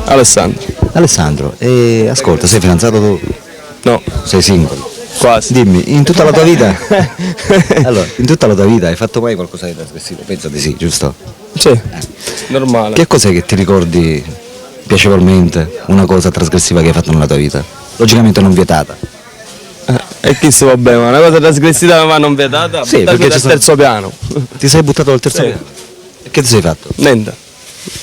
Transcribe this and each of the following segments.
Alessandro. Alessandro, e ascolta, sei fidanzato tu? No, Sei single? quasi. Dimmi, in tutta la tua vita, allora, in tutta la tua vita hai fatto mai qualcosa di trasgressivo? Penso di sì, giusto? Sì, normale. Che cos'è che ti ricordi piacevolmente, una cosa trasgressiva che hai fatto nella tua vita? Logicamente non vietata. E chi si va bene, ma una cosa trasgressiva ma non vietata? Sì, perché c'è al terzo piano. Ti sei buttato dal terzo Sì. piano? E che ti sei fatto? Niente.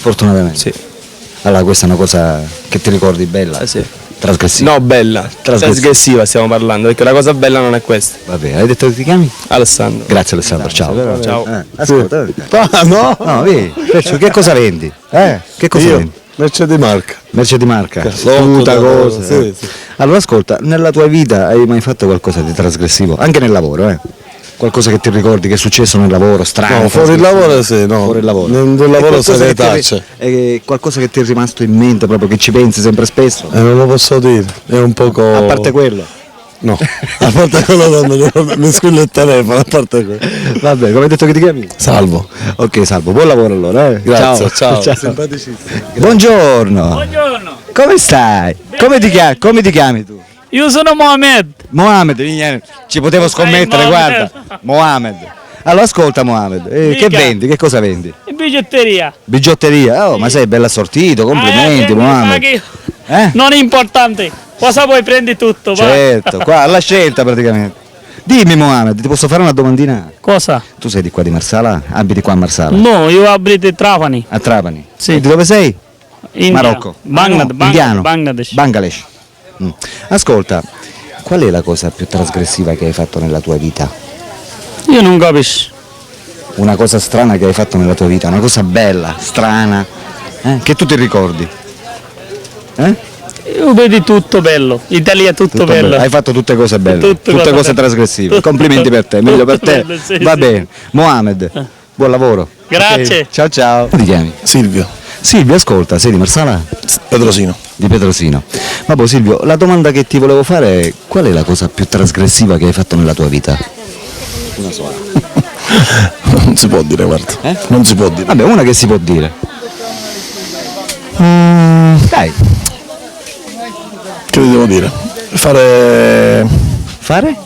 Fortunatamente. Sì. Allora questa è una cosa che ti ricordi bella? Sì. Trasgressiva? No, bella. Trasgressiva stiamo parlando, perché la cosa bella non è questa. Vabbè, hai detto che ti chiami? Alessandro. Grazie Alessandro, ciao. Ciao. Ascolta. no? No, vedi, Fercio, che cosa vendi? Che cosa vendi? Merce di marca. Merce di marca, Cassotto, tuta, lavoro, cose. sì. Allora ascolta, nella tua vita hai mai fatto qualcosa di trasgressivo? Anche nel lavoro, Qualcosa che ti ricordi che è successo nel lavoro, strano? No, fuori il trasgressivo? lavoro sì, no. Fuori il lavoro. Nel E lavoro qualcosa se ne che ti- tacce. qualcosa che ti è rimasto in mente proprio, che ci pensi sempre spesso? Non lo posso dire, è un poco... A parte quello. No, a parte quello mi squillo il telefono, a parte quello. Vabbè, come hai detto che ti chiami? Salvo. Ok, Salvo, buon lavoro allora. Grazie, ciao. Simpaticissimo. Buongiorno. Buongiorno, Come stai? Come ti chiami tu? io sono Mohamed. Mohamed, ci potevo scommettere, Mohamed. guarda. Mohamed. Allora ascolta Mohamed, che Dica. vendi? Che cosa vendi? In bigiotteria. Bigiotteria? Oh, ma sei bello assortito, complimenti Mohamed. Non è importante, cosa vuoi prendi tutto, va. Certo, qua alla scelta praticamente. Dimmi Mohamed, ti posso fare una domandina? Cosa? Tu sei di qua di Marsala? Abiti qua a Marsala? No, io abito a Trapani. A Trapani? Sì. E di dove sei? India. Marocco? Bangladesh. Indiano? Bangladesh. Ascolta, qual è la cosa più trasgressiva che hai fatto nella tua vita? Io non capisco. Una cosa strana che hai fatto nella tua vita, una cosa bella, strana, che tu ti ricordi? Io vedi tutto bello, Italia tutto bello. Hai fatto tutte cose belle, Tutte tutte cose cose belle. trasgressive. Tutto- Complimenti per te, meglio per te. bello, sì, Va sì. bene. Mohamed, buon lavoro. Grazie. Ok, ciao ciao. Come ti chiami? Silvio. Silvio, ascolta, sei di Marsala? Pedrosino. Di Petrosino. Vabbè Silvio, la domanda che ti volevo fare è: qual è la cosa più trasgressiva che hai fatto nella tua vita? Una sola. Non si può dire, guarda. Non si può dire. Vabbè, una che si può dire. Dai, Che vi devo dire? Fare... fare?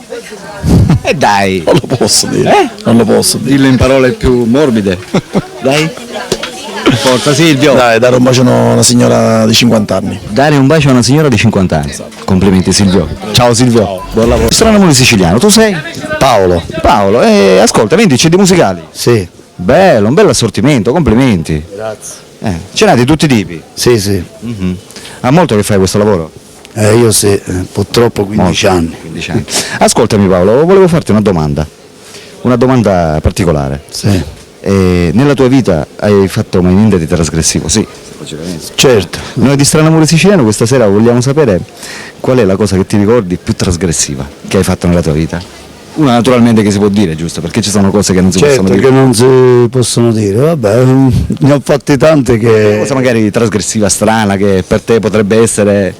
E dai, Non lo posso dire. Non lo posso dire. dillo in parole più morbide. Dai. Forza Silvio. Dai, dare un bacio a una signora di 50 anni. Dare un bacio a una signora di 50 anni. Complimenti Silvio. Ciao Silvio. Buon lavoro. Strano Amore Siciliano, tu sei? Paolo. Paolo, ascolta, vendi CD musicali? Sì. Bello, un bel assortimento, complimenti. Grazie. Ce n'hai di tutti i tipi? Sì, sì. Ha molto che fai questo lavoro? Io sì, purtroppo 15 anni. 15 anni. Ascoltami Paolo, volevo farti una domanda particolare. Sì. Nella tua vita hai fatto mai niente di trasgressivo? Sì. Certo. Noi di Strano Amore Siciliano questa sera vogliamo sapere qual è la cosa che ti ricordi più trasgressiva che hai fatto nella tua vita. Una naturalmente che si può dire, giusto? Perché ci sono cose che non si Certo possono che dire. non si possono dire, vabbè, ne ho fatte tante Una che... cosa magari trasgressiva, strana, che per te potrebbe essere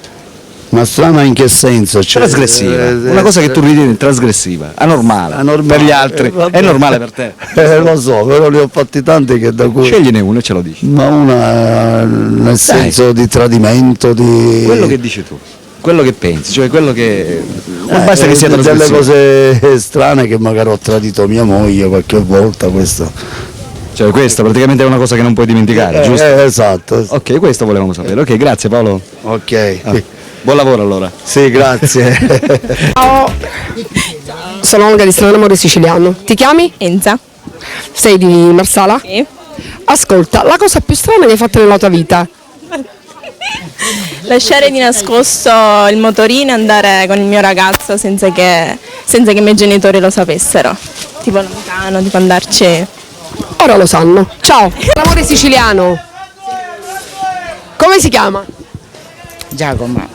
Ma strana in che senso? Cioè, trasgressiva. Una cosa che tu ritieni trasgressiva, anormale. anormale. Per gli altri. Vabbè. È normale per te. Lo so, però ne ho fatti tante che da cui... Scegliene uno e ce lo dici. Ma una nel senso di tradimento, di... Quello che dici tu, quello che pensi, cioè quello che... non basta che sia delle trasgressivo. cose strane che magari ho tradito mia moglie qualche volta, questo. Cioè questa praticamente è una cosa che non puoi dimenticare, giusto? Esatto. Ok, questo volevamo sapere. Ok, grazie Paolo. Ok. Buon lavoro allora. Sì, grazie. Ciao, sono Olga di Strano Amore Siciliano. Ti chiami? Enza. Sei di Marsala? Sì. Ascolta, la cosa più strana che hai fatto nella tua vita? Lasciare di nascosto il motorino e andare con il mio ragazzo senza che i miei genitori lo sapessero. Tipo lontano, tipo andarci. Ora lo sanno. Ciao, Amore Siciliano. Come si chiama? Giacomo,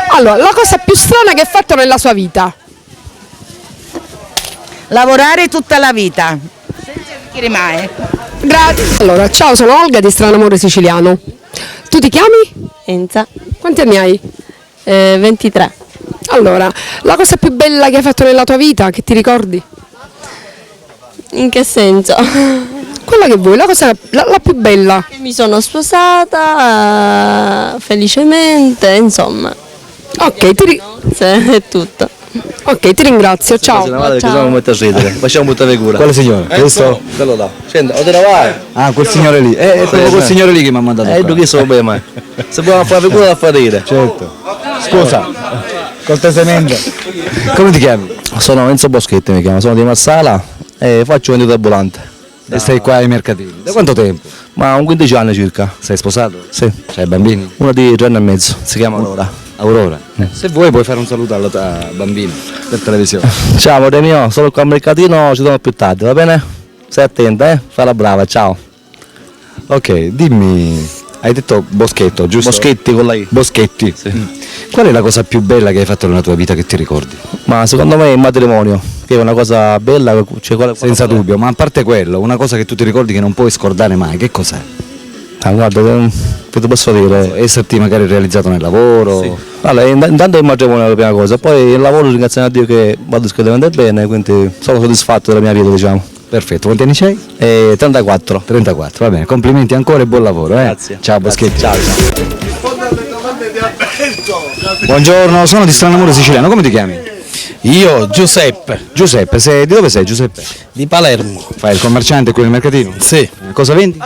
Allora, la cosa più strana che hai fatto nella sua vita? lavorare tutta la vita, senza dire mai. Grazie. Allora, ciao, sono Olga di Strano Amore Siciliano. Tu ti chiami? Enza. Quanti anni hai? 23. Allora, la cosa più bella che hai fatto nella tua vita, che ti ricordi? In che senso? Quella che vuoi, la cosa la più bella. Mi sono sposata, felicemente, insomma. Ok, È tutto. ok, ti ringrazio, ciao. Che sono molto a ridere. Facciamo buttare cura. Quale signore? Questo? Quello là. Scendi, o te ne vai? Ah, quel signore lì. È proprio quel signore lì che mi ha mandato qua. Che so bene mai. Se vuoi fare figura da fare ridere. Certo. Scusa, cortesemente. Come ti chiami? Sono Enzo Boschetti mi chiamo, sono di Marsala e faccio venditore ambulante. E stai qua ai mercatini. Da quanto tempo? Ma un 15 anni circa. Sei sposato? Sì. C'hai bambini? Uno di 3 anni e mezzo, si chiama Aurora. Aurora. Se vuoi puoi fare un saluto alla tua bambina per televisione. Ciao amore mio, sono qua al mercatino, ci torno più tardi, va bene? Stai attenta, Fai la brava, ciao. Ok, dimmi, hai detto Boschetto, giusto? Boschetti con la I. Boschetti. Qual è la cosa più bella che hai fatto nella tua vita che ti ricordi? Ma secondo me il matrimonio, che è una cosa bella, Senza dubbio, ma a parte quello, una cosa che tu ti ricordi che non puoi scordare mai, che cos'è? Ah, guarda, che ti posso dire? Esserti magari realizzato nel lavoro? Sì. Allora, intanto il matrimonio è la prima cosa, poi il lavoro ringraziamo a Dio che vado discretamente bene, quindi sono soddisfatto della mia vita, diciamo. Perfetto, quanti anni c'hai? 34. 34, va bene, complimenti ancora e buon lavoro. Grazie. Ciao Boschetti. Ciao. Buongiorno, sono di Stranamore Siciliano, come ti chiami? Io, Giuseppe, Giuseppe, di dove sei Giuseppe? di Palermo. Fai il commerciante qui nel mercatino? Sì, Cosa vendi?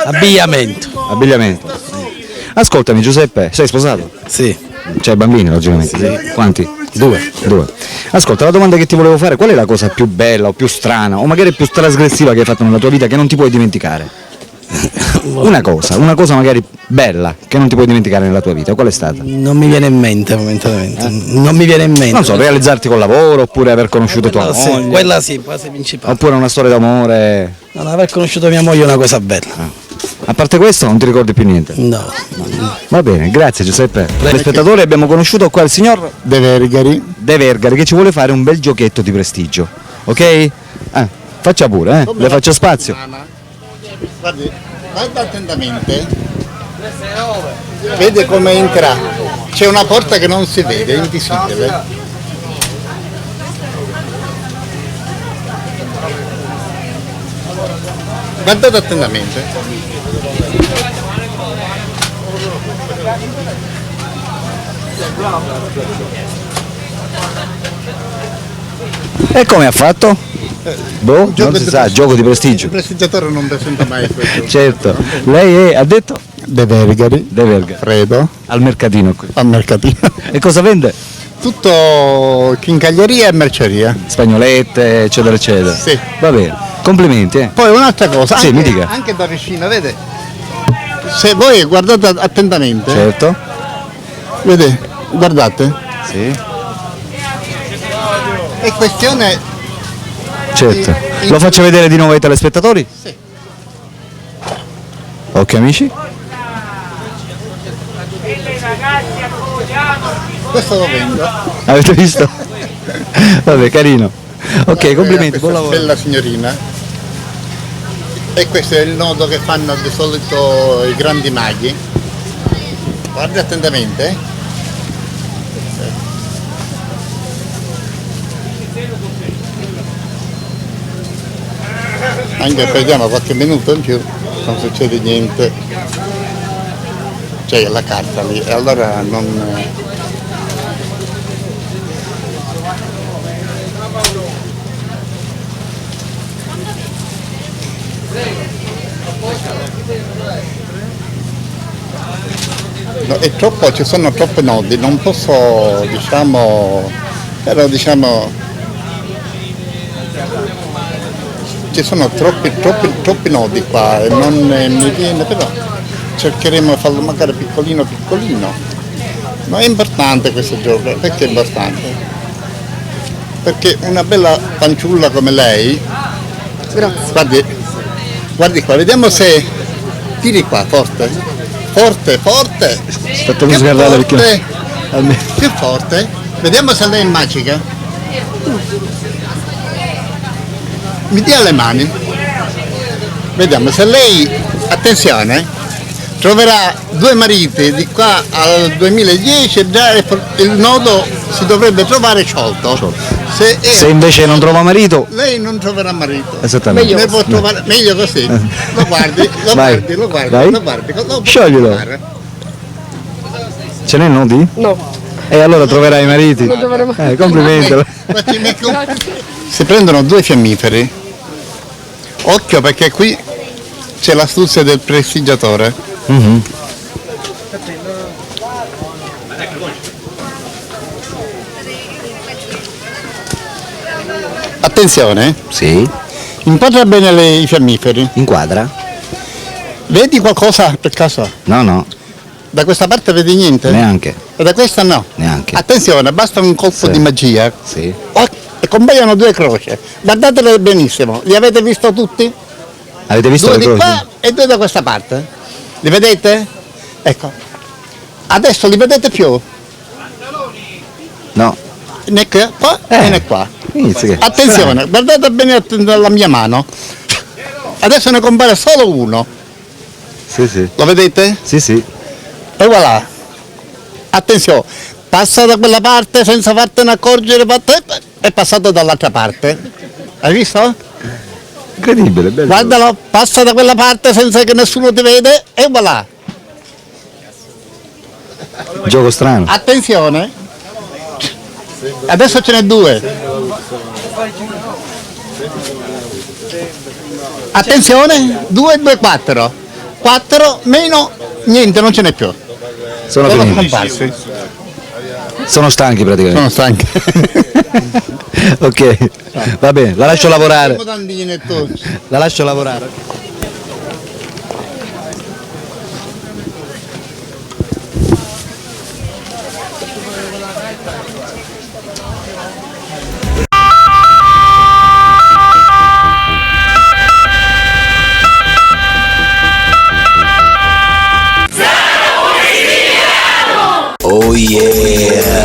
abbigliamento. Abbigliamento. Ascoltami Giuseppe, sei sposato? Sì, C'hai bambini logicamente? Sì. Quanti? Due. Ascolta, la domanda che ti volevo fare, qual è la cosa più bella o più strana o magari più trasgressiva che hai fatto nella tua vita che non ti puoi dimenticare? Una cosa magari bella che non ti puoi dimenticare nella tua vita, qual è stata? Non mi viene in mente momentaneamente. Non mi viene in mente. Non so, realizzarti col lavoro oppure aver conosciuto tua Quella sì, moglie, quella sì, quasi principale. oppure una storia d'amore. Non aver conosciuto mia moglie è una cosa bella. A parte questo non ti ricordi più niente? No. Va bene, grazie Giuseppe. Telespettatori, abbiamo conosciuto qua il signor De Vergari. De Vergari che ci vuole fare un bel giochetto di prestigio, ok? Faccia pure, le faccio spazio. Guardi, guarda attentamente. Vede come entra. C'è una porta che non si vede, è invisibile. Guardate attentamente. E come ha fatto? Boh, non si sa, gioco di prestigio. Il prestigiatore non presenta mai questo. Certo. Lei ha detto? De Vergari. De Vergari. Fredo. Al mercatino qui. Al mercatino. E cosa vende? Tutto chincaglieria e merceria. Spagnolette, eccetera, eccetera. Sì. Va bene, complimenti. Poi un'altra cosa, Sì, anche, mi dica. anche da vicino, vede? Se voi guardate attentamente, Certo. vede, guardate, Sì. è questione Certo. Lo faccio vedere di nuovo ai telespettatori? Sì. Ok amici? questo lo vendo. Avete visto? Vabbè, carino. Ok, complimenti, buon Questa lavoro. bella signorina. E questo è il nodo che fanno di solito i grandi maghi. Guardi attentamente. Anche perdiamo qualche minuto in più, non succede niente. C'è la carta lì e allora non. No, è troppo, ci sono troppi nodi, non posso, però ci sono troppi nodi qua e non mi viene, però cercheremo di farlo magari piccolino. Ma è importante questo gioco, perché è importante? Perché una bella fanciulla come lei, Grazie. guardi qua, vediamo se tiri qua, forte, Aspetta, che guardate perché forte, almeno. che forte, vediamo se lei è magica. Mi dia le mani, vediamo se lei, attenzione, troverà due mariti di qua al 2010 e già il nodo si dovrebbe trovare sciolto. Se invece non trova marito, Lei non troverà marito. esattamente. Ne può trovare meglio così. Lo guardi, Vai. lo Vai. guardi. Lo può Scioglilo. trovare. Ce n'è nodi? No. E allora troverai i mariti. Complimenti. Si prendono due fiammiferi. Occhio perché qui c'è l'astuzia del prestigiatore. Attenzione, Sì, inquadra bene i fiammiferi. inquadra? Vedi qualcosa per caso? No, Da questa parte vedi niente? neanche. E da questa no? Neanche. Attenzione, basta un colpo Sì. di magia. Sì. Oh, e compaiono due croci. Guardatele benissimo. Li avete visto tutti? Avete visto Due le di croci? qua e due da questa parte. Li vedete? Ecco. Adesso li vedete più? No. Né qua e né qua. Inizia che- Attenzione, guardate bene la mia mano. Adesso ne compare solo uno. Sì. Lo vedete? Sì. E voilà. Attenzione, passa da quella parte senza fartene accorgere, è passato dall'altra parte. Hai visto? Incredibile, bello. Guardalo, passa da quella parte senza che nessuno ti vede e voilà. Gioco strano. Attenzione. Adesso ce n'è due. Attenzione, 2, 2, 4. 4 meno niente, non ce n'è più. Sono Sono finiti. scomparsi. Sono stanchi praticamente. Sono stanchi. Ok, va bene, la lascio lavorare. Mutandine e tutto. La lascio lavorare. Oh yeah!